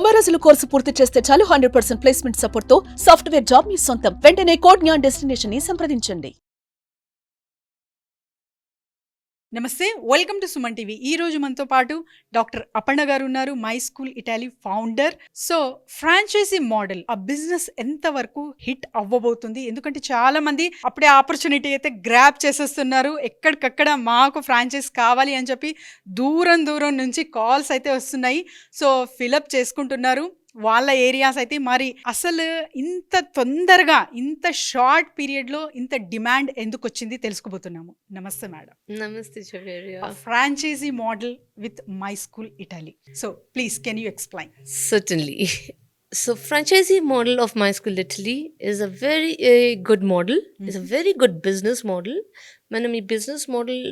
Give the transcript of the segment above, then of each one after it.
90 రోజుల కోర్సు పూర్తి చేస్తే చాలు 100% ప్లేస్మెంట్ సపోర్ట్ తో సాఫ్ట్వేర్ జాబ్ మీ సొంతం. వెంటనే కోడ్ జ్ఞాన్ డెస్టినేషన్ ని సంప్రదించండి. నమస్తే, వెల్కమ్ టు సుమన్ టీవీ. ఈ రోజు మనతో పాటు డాక్టర్ అపర్ణ గారు ఉన్నారు, my school Italy founder. So franchise model ఆ బిజినెస్ ఎంత వరకు హిట్ అవ్వబోతుంది? ఎందుకంటే చాలా మంది అప్పుడే ఆపర్చునిటీ అయితే గ్రాప్ చేసేస్తున్నారు. ఎక్కడికక్కడ మాకు ఫ్రాంచైజ్ కావాలి అని చెప్పి దూరం దూరం నుంచి కాల్స్ అయితే వస్తున్నాయి. సో ఫిలప్ చేసుకుంటున్నారు వాళ్ళ ఏరియాస్ అయితే. మరి అసలు ఇంత తొందరగా ఇంత షార్ట్ పీరియడ్ లో ఇంత డిమాండ్ ఎందుకు వచ్చింది తెలుసుకోబోతున్నాము. నమస్తే మేడం. నమస్తే Chaveria. Franchisee model with my school Italy. So please can you explain? Certainly. So franchisee model of My School Italy is a very good model. It's a very good business model. మనం ఈ business model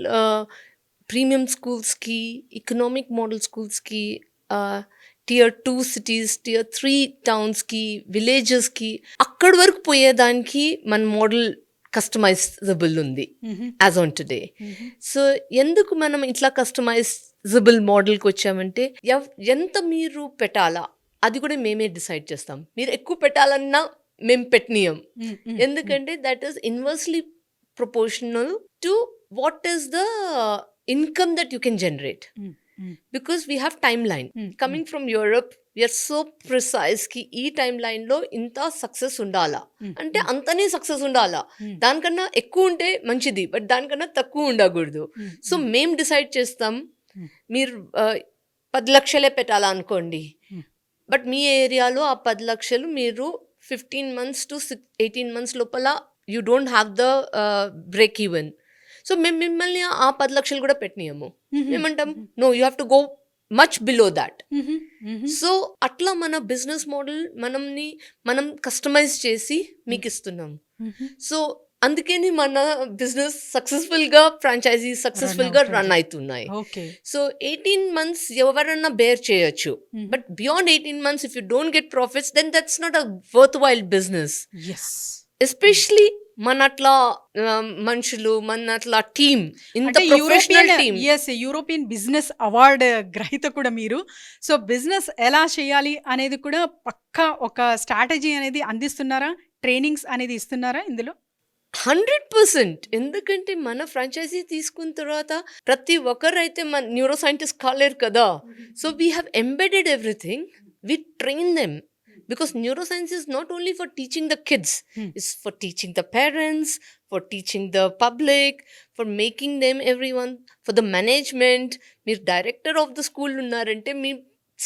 premium స్కూల్స్కి, economic model స్కూల్స్కి, tear 2 cities, tear 3 టౌన్స్కి, విలేజెస్కి అక్కడి వరకు పోయేదానికి మన model customisable ఉంది as on today. So ఎందుకు మనం ఇట్లా కస్టమైజబుల్ మోడల్కి వచ్చామంటే, ఎంత మీరు పెట్టాలా అది కూడా మేమే డిసైడ్ చేస్తాం. మీరు ఎక్కువ పెట్టాలన్నా మేము పెట్టనీయం. ఎందుకంటే that is inversely proportional to what is the income that you can generate. Because we have timeline. Coming from Europe, we are so precise ki ee timeline lo inta success undala ante antane success undala, danikana ekku unte manchidi but danikana takku undagurdu. So mem decide chestam meer 10 లక్షలే పెట్టాలా అనుకోండి, but మీ ఏరియాలో ఆ 10 లక్షలు మీరు 15 months to 18 months లోపల you don't have the break even. So మేము మిమ్మల్ని ఆ 10 లక్షలు కూడా పెట్టనీయము. మేమంటాం no, you have to go much below that. So అట్లా మన బిజినెస్ మోడల్ మనం కస్టమైజ్ చేసి మీకు ఇస్తున్నాం. సో అందుకని మన బిజినెస్ సక్సెస్ఫుల్గా, ఫ్రాంచైజీ సక్సెస్ఫుల్గా రన్ అవుతున్నాయి. సో 18 months ఎవరన్నా బేర్ చేయొచ్చు, but beyond 18 months if you don't get profits then that's not a worthwhile business. Especially మన అట్లా మనుషులు, మన అట్లా టీమ్, ఇంత professional team. European business award గ్రహీత కూడా మీరు. సో బిజినెస్ ఎలా చేయాలి అనేది కూడా పక్కా ఒక స్ట్రాటజీ అనేది అందిస్తున్నారా? ట్రైనింగ్స్ అనేది ఇస్తున్నారా ఇందులో? 100%. ఎందుకంటే మన ఫ్రాంచైజీ తీసుకున్న తర్వాత ప్రతి ఒక్కరైతే మన న్యూరో సైంటిస్ట్ కాలేరు కదా. So we have embedded everything, we train them. Because neuroscience is not only for teaching the kids, it's for teaching the parents, for teaching the public, for making them everyone, for the management. మీరు director of the school ఉన్నారంటే మీ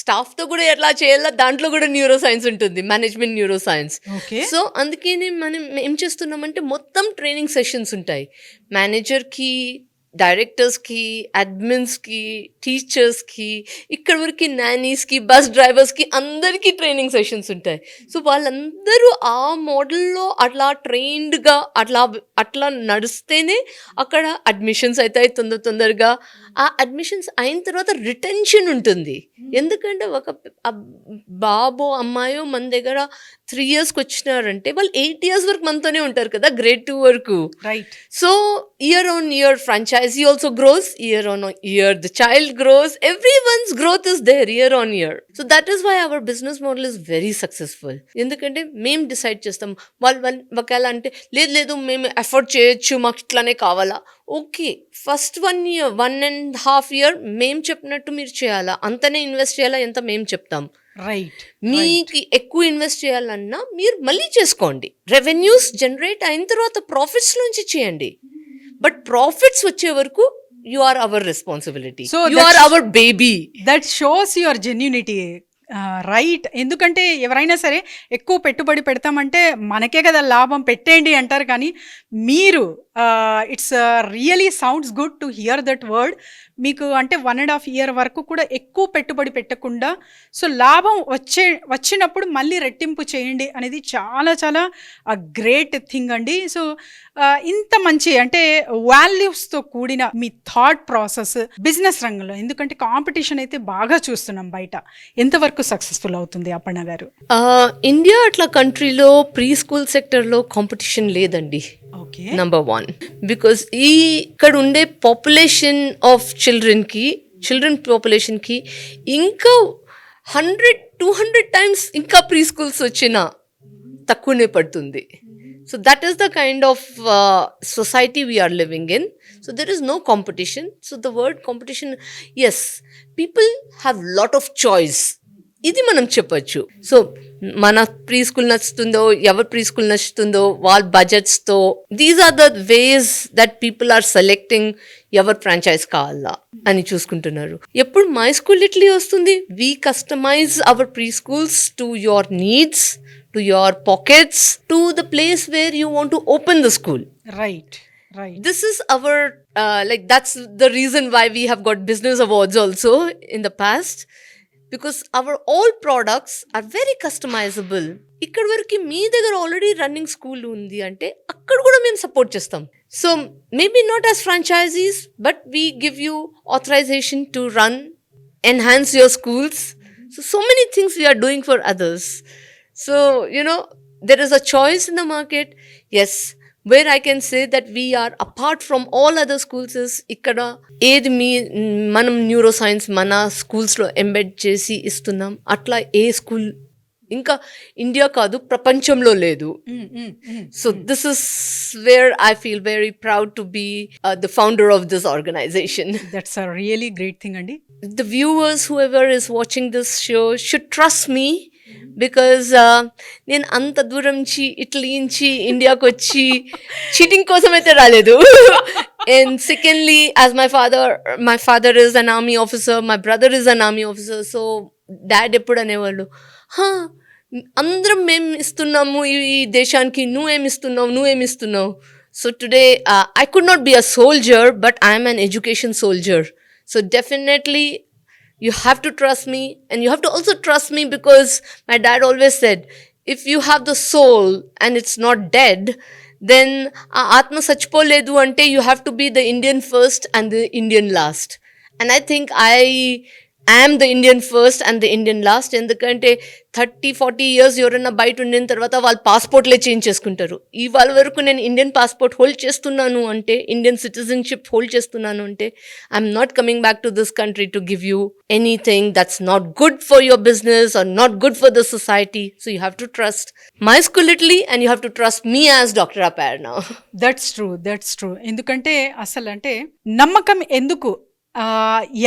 స్టాఫ్తో కూడా ఎలా చేయాలా దాంట్లో కూడా neuro science ఉంటుంది, management neuro science. So అందుకని మనం ఏం చేస్తున్నామంటే మొత్తం ట్రైనింగ్ సెషన్స్ ఉంటాయి. మేనేజర్కి, డైరెక్టర్స్కి, అడ్మిన్స్కి, టీచర్స్కి, ఇక్కడ వరకు నానీస్కి, బస్ డ్రైవర్స్కి అందరికీ ట్రైనింగ్ సెషన్స్ ఉంటాయి. సో వాళ్ళందరూ ఆ మోడల్లో అట్లా ట్రైన్డ్గా అట్లా నడిస్తేనే అక్కడ అడ్మిషన్స్ అవుతాయి తొందరగా. ఆ అడ్మిషన్స్ అయిన తర్వాత రిటెన్షన్ ఉంటుంది. ఎందుకంటే ఒక బాబో అమ్మాయో మన దగ్గర 3 yearsకి వచ్చినారంటే వాళ్ళు 8 years వరకు మనతోనే ఉంటారు కదా, grade 2 వరకు. So year on year franchisee also grows, year on year the child grows, everyone's growth is there year on year. So that is why our business model is very successful. ఎందుకంటే మేము decide చేస్తాం. వాళ్ళు ఒకవేళ అంటే లేదు మేము effort చేయొచ్చు, మాకు ఇట్లానే కావాలా. ఓకే, ఫస్ట్ 1 year 1.5 year మేము చెప్పినట్టు మీరు చేయాలా, అంతనే ఇన్వెస్ట్ చేయాలా ఎంత మేము చెప్తాం. మీకు ఎక్కువ ఇన్వెస్ట్ చేయాలన్నా మీరు మళ్ళీ చేసుకోండి. రెవెన్యూస్ జనరేట్ అయిన తర్వాత ప్రాఫిట్స్ నుంచి చేయండి. బట్ ప్రాఫిట్స్ వచ్చే వరకు you are our responsibility, you are our baby. That shows your genuinity, right? ఎందుకంటే ఎవరైనా సరే ఎక్కువ పెట్టుబడి పెడతామంటే మనకే కదా లాభం, పెట్టేయండి అంటారు. కానీ మీరు it's really sounds good to hear that word. మీకు అంటే 1.5 year వరకు కూడా ఎక్కువ పెట్టుబడి పెట్టకుండా, సో లాభం వచ్చినప్పుడు మళ్ళీ రెట్టింపు చేయండి అనేది చాలా చాలా గ్రేట్ థింగ్ అండి. సో ఇంత మంచి అంటే వాల్యూస్తో కూడిన మీ థాట్ ప్రాసెస్ బిజినెస్ రంగంలో, ఎందుకంటే కాంపిటీషన్ అయితే బాగా చూస్తున్నాం బయట, ఎంతవరకు సక్సెస్ఫుల్ అవుతుంది అపర్ణ గారు? ఇండియా అట్లా కంట్రీలో ప్రీ స్కూల్ సెక్టర్లో కాంపిటీషన్ లేదండి. నంబర్ 1, బికాస్ ఇక్కడ ఉండే పాపులేషన్ ఆఫ్ చిల్డ్రన్ పాపులేషన్కి ఇంకా 100 200 టైమ్స్ ఇంకా ప్రీ స్కూల్స్ వచ్చినా తక్కువనే పడుతుంది. So that is the kind of society we are living in. So there is no competition. So the word competition, yes, people have lot of choice. ఇది మనం చెప్పచ్చు. So మన pre school నచ్చుతుందో, ఎవరి pre school నచ్చుతుందో, వాళ్ళ బడ్జెట్స్తో, these are the ways that people are selecting ఎవరి ఫ్రాంచైజ్ కావాలా అని చూసుకుంటున్నారు. ఎప్పుడు మై స్కూల్ ఇట్లీ వస్తుంది, we customise our preschools to your needs, to your pockets, to the place where you want to open the school. Right. This is our that's the reason why we have got business awards also in the past, because our all products are very customizable. ఇక్కడ వరకు మీ దగ్గర already running school ఉంది అంటే అక్కడ కూడా మేము support చేస్తాం. So maybe not as franchisees, but we give you authorisation to run, enhance your schools. So many things we are doing for others. So, there is a choice in the market. Yes, where I can say that we are apart from all other schools is ikkada edi manam neuroscience mana schools lo embed chesi istunam, atla A school ఇంకా India కాదు ప్రపంచంలో లేదు. So this is where I feel very proud to be the founder of this organization. That's a really great thing andi. The viewers, whoever is watching this show, should trust me, because నేను అంత దూరం నుంచి Italy నుంచి ఇండియాకి వచ్చి cheating కోసం అయితే రాలేదు. And secondly, as my father is an army officer, my brother is an army officer. So dad ఎప్పుడు అనేవాళ్ళు, అందరం మేము ఇస్తున్నాము ఈ దేశానికి, నువ్వేమిస్తున్నావు. So today I could not be a soldier, but I am an education soldier. So definitely you have to trust me, and you have to also trust me because my dad always said, if you have the soul and it's not dead, then atma sachpoledu ante you have to be the Indian first and the Indian last. And I think I am the Indian first and the Indian last. ఎందుకంటే 30-40 years ఎవరైనా బయట ఉండిన తర్వాత వాళ్ళ పాస్పోర్ట్లే change చేసుకుంటారు. ఇవాళ వరకు నేను ఇండియన్ పాస్పోర్ట్ హోల్డ్ చేస్తున్నాను అంటే, ఇండియన్ సిటిజన్షిప్ హోల్డ్ చేస్తున్నాను అంటే, I'm not coming back to this country to give you anything that's not good for your business are not good for the society. So you have to trust my school Italy and you have to trust me as doctor Aparna. That's true. ఎందుకంటే అసలు అంటే నమ్మకం ఎందుకు,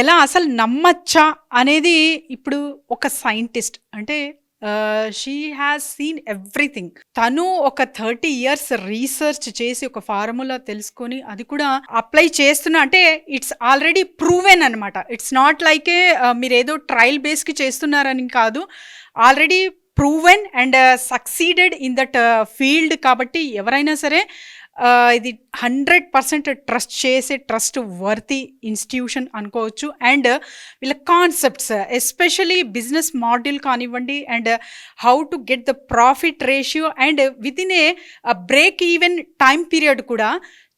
ఎలా అసలు నమ్మచ్చా అనేది ఇప్పుడు ఒక సైంటిస్ట్ అంటే షీ హ్యాస్ సీన్ ఎవ్రీథింగ్. తను ఒక 30 years రీసెర్చ్ చేసి ఒక ఫార్ములా తెలుసుకొని అది కూడా అప్లై చేస్తున్నా అంటే ఇట్స్ ఆల్రెడీ ప్రూవెన్ అనమాట. ఇట్స్ నాట్ లైక్ మీరు ఏదో ట్రయల్ బేస్కి చేస్తున్నారని కాదు, already proven and succeeded in that field. కాబట్టి ఎవరైనా సరే ఇది 100% ట్రస్ట్ చేసే ట్రస్ట్ వర్తీ ఇన్స్టిట్యూషన్ అనుకోవచ్చు. అండ్ వీళ్ళ కాన్సెప్ట్స్ ఎస్పెషలీ బిజినెస్ మోడల్ కానివ్వండి, and how to get the profit ratio, and with in a break even time period కూడా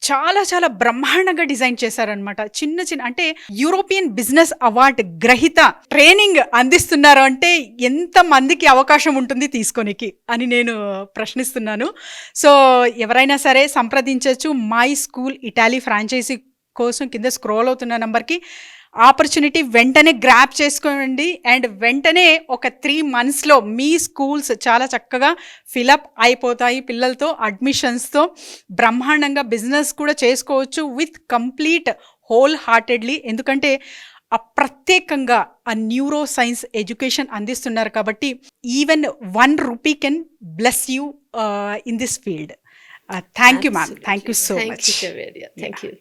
చాలా చాలా బ్రహ్మాండంగా డిజైన్ చేశారనమాట. చిన్న అంటే యూరోపియన్ బిజినెస్ అవార్డ్ గ్రహీత ట్రైనింగ్ అందిస్తున్నారు అంటే ఎంత మందికి అవకాశం ఉంటుంది తీసుకోనికి అని నేను ప్రశ్నిస్తున్నాను. సో ఎవరైనా సరే సంప్రదించవచ్చు మై స్కూల్ ఇటాలీ ఫ్రాంచైజీ కోసం కింద స్క్రోల్ అవుతున్న నెంబర్కి. ఆపర్చునిటీ వెంటనే గ్రాప్ చేసుకోండి అండ్ వెంటనే ఒక 3 monthsలో మీ స్కూల్స్ చాలా చక్కగా ఫిలప్ అయిపోతాయి పిల్లలతో, అడ్మిషన్స్తో. బ్రహ్మాండంగా బిజినెస్ కూడా చేసుకోవచ్చు విత్ కంప్లీట్ హోల్ హార్టెడ్లీ. ఎందుకంటే ప్రత్యేకంగా ఆ న్యూరో సైన్స్ ఎడ్యుకేషన్ అందిస్తున్నారు కాబట్టి even 1 rupee can bless you in this field. Thank you ma'am, thank you so much. Thank you.